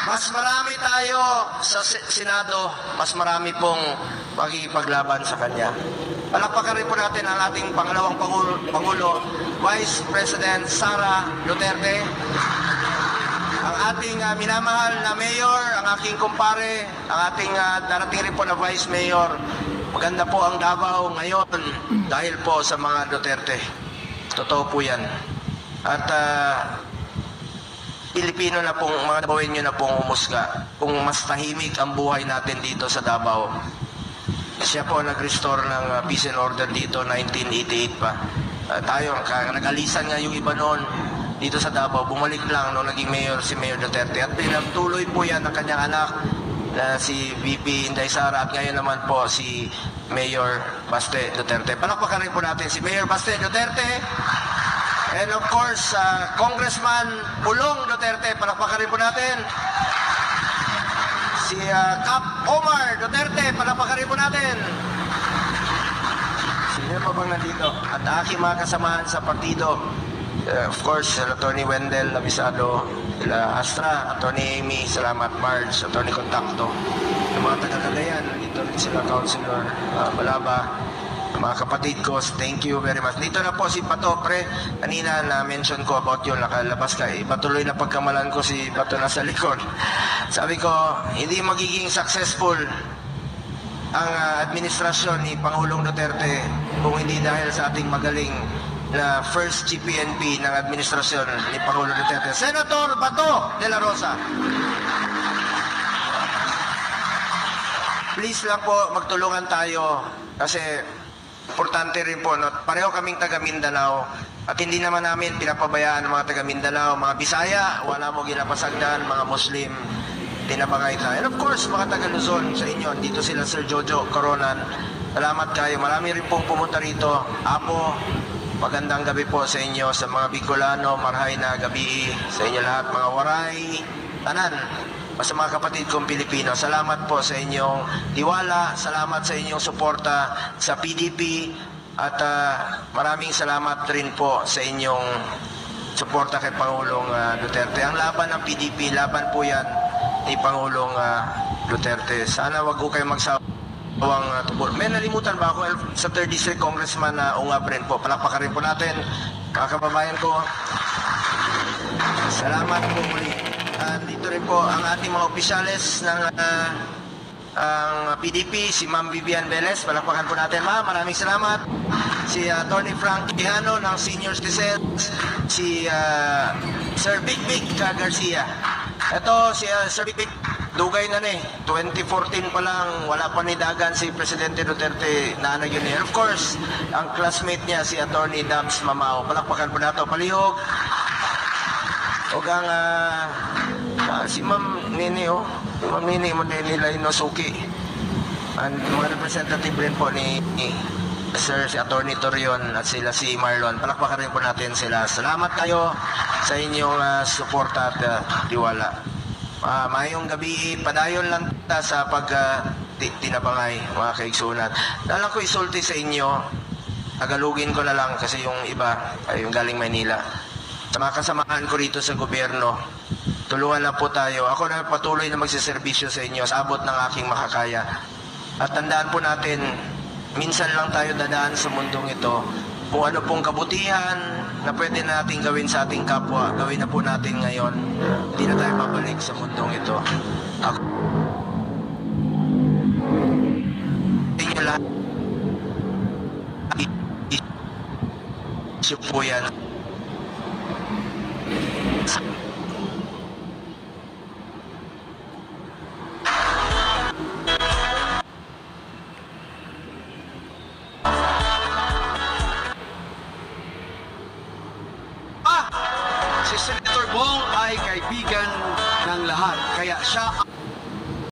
Mas marami tayo sa Senado, mas marami pong makikipaglaban sa kanya. Palakpakan rin po natin ang ating pangalawang Pangulo, Vice President Sara Duterte, ang ating minamahal na Mayor, ang aking kumpare, ang ating darating rin po na Vice Mayor. Maganda po ang Davao ngayon dahil po sa mga Duterte. Totoo po yan. At Pilipino na pong, mga Davaoenyo na pong umusga kung mas tahimik ang buhay natin dito sa Davao. Siya po nag-restore ng peace and order dito, 1988 pa. Tayo, nag-alisan nga yung iba noon dito sa Davao. Bumalik lang nung naging mayor si Mayor Duterte. At pinagtuloy po yan ng kanyang anak na si VP Inday Sara at ngayon naman po si Mayor Baste Duterte. Palakpakan rin po natin si Mayor Baste Duterte. And of course, Congressman Pulong Duterte, palakpakan rin po natin. Si Cap Omar Duterte, palakpakan rin po natin. Sino pa bang nandito? At aking mga kasamahan sa partido, of course, Atty. Wendell Labisado, Astra, Atty. Amy, salamat, Marge, Atty. Contacto, yung mga taga-Cagayan, dito rin sila, Councilor Balaba, mga kapatid ko, thank you very much. Dito na po si Pato, pre. Kanina na-mention ko about yun, nakalabas ka. Patuloy na pagkamalan ko si Pato na sa likod. Sabi ko, hindi magiging successful ang administrasyon ni Pangulong Duterte kung hindi dahil sa ating magaling na first GPNP ng administrasyon ni Pangulong Duterte, Senator Bato de la Rosa. Please lang po, magtulungan tayo kasi importante rin po, no? Pareho kaming taga Mindanao at hindi naman namin pinapabayaan ang mga taga Mindanao, mga Bisaya, wala mo ginapasagdan, mga Muslim, tinabangay tayo. And of course, mga taga Luzon sa inyo, dito sila Sir Jojo Coronan. Salamat kayo, marami rin pong pumunta rito. Apo, magandang gabi po sa inyo, sa mga Bicolano, marhay na gabi sa inyo lahat, mga Waray, tanan. Sa mga kapatid kong Pilipino, salamat po sa inyong tiwala, salamat sa inyong suporta sa PDP at maraming salamat rin po sa inyong suporta kay Pangulong Duterte. Ang laban ng PDP, laban po yan ni Pangulong Duterte. Sana wag ko kayo magsawang tubol. May nalimutan ba ako sa 3rd District Congressman na Ungab rin po. Palakpakan rin po natin, mga kababayan ko. Salamat po muli. Dito rin po ang ating mga opisyales ng ang PDP, si Ma'am Vivian Velez, palakpakan po natin ma'am, maraming salamat. Si Atty. Frank Quijano ng Senior Citizens, si Sir Big Garcia. Ito si Sir Big, dugay na ni, 2014 pa lang, wala pa ni dagan si Presidente Duterte na yun. Of course, ang classmate niya si Atty. Dabs Mamao, palakpakan po nato, palihog. O ang si Ma'am Nini, Ma'am Nini mo nila Inosuki. And mga representative rin po ni Sir si Atty. Torion at sila si Marlon. Palakpakan rin po natin sila. Salamat kayo sa inyong suporta at tiwala. Mayong gabi, padayon lang ta sa tinabangay, mga kaigsunan. Dalang ko isulti sa inyo, tagalugin ko na lang kasi yung iba ay yung galing Maynila. Sa mga kasamahan ko rito sa gobyerno, tulungan lang po tayo. Ako na patuloy na magsiservisyo sa inyo sa abot ng aking makakaya. At tandaan po natin, minsan lang tayo dadaan sa mundong ito. Kung ano pong kabutihan na pwede natin gawin sa ating kapwa, gawin na po natin ngayon. Hindi na tayo babalik sa mundong ito. Ako, inyo lahat, isip po yan. Si Senator Bong ay kaibigan ng lahat, kaya siya